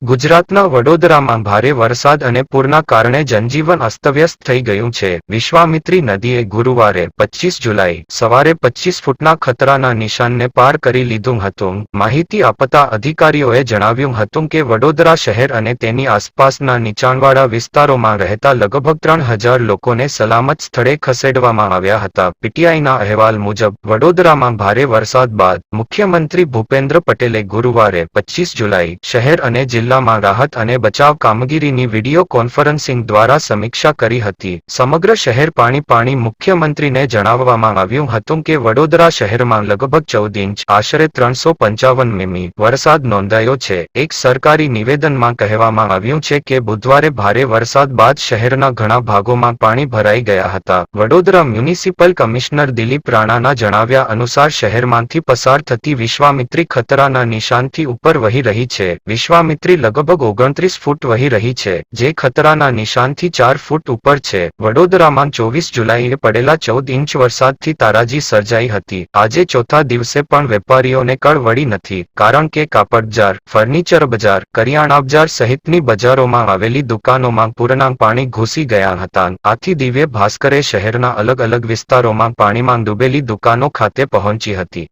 ગુજરાતના વડોદરામાં ભારે વરસાદ અને પૂરના કારણે જનજીવન અસ્તવ્યસ્ત થઈ ગયું છે. વિશ્વામિત્રી નદીએ ગુરુવારે 25 જુલાઈ સવારે 25 ફૂટના ખતરાના નિશાનને પાર કરી લીધું હતું. માહિતી આપતા અધિકારીઓએ જણાવ્યું હતું કે વડોદરા શહેર અને તેની આસપાસના નીચાણવાળા વિસ્તારોમાં રહેતા લગભગ 3000 લોકોને સલામત સ્થળે ખસેડવામાં આવ્યા હતા. પીટીઆઈના અહેવાલ મુજબ વડોદરામાં ભારે વરસાદ બાદ મુખ્યમંત્રી ભૂપેન્દ્ર પટેલે ગુરુવારે 25 જુલાઈ શહેર અને જિલ્લામાં રાહત અને બચાવ કામગીરીની વિડીયો કોન્ફરન્સિંગ દ્વારા સમીક્ષા કરી હતી. સમગ્ર શહેર પાણી મુખ્યમંત્રીને જણાવવામાં આવ્યું હતું કે વડોદરા શહેરમાં લગભગ 14 ઇંચ આશરે 355 મીમી વરસાદ નોંધાયો છે. એક સરકારી નિવેદનમાં કહેવામાં આવ્યું છે કે બુધવારે ભારે વરસાદ બાદ શહેરના ઘણા ભાગોમાં પાણી ભરાઈ ગયા હતા. વડોદરા મ્યુનિસિપલ કમિશનર દિલીપ રાણાના જણાવ્યા અનુસાર શહેરમાંથી પસાર થતી વિશ્વામિત્રી ખતરાના નિશાનથી ઉપર વહી રહી છે. વિશ્વામિત્રી લગભગ 29 ફૂટ વહી રહી છે, જે ખતરાના નિશાનથી 4 ફૂટ ઉપર છે. વડોદરામાં 24 જુલાઈએ પડેલા 14 ઇંચ વરસાદથી તારાજી સર્જાઈ હતી. આજે ચોથા દિવસે પણ વેપારીઓને કળ વળી નથી, કારણ કે કાપડ બજાર, ફર્નિચર બજાર, કરિયાણા બજાર સહિતની બજારોમાં આવેલી દુકાનોમાં પૂરના પાણી ઘૂસી ગયા હતા. આથી દિવ્ય ભાસ્કરે શહેરના અલગ અલગ વિસ્તારોમાં પાણીમાં ડૂબેલી દુકાનો ખાતે પહોંચી હતી.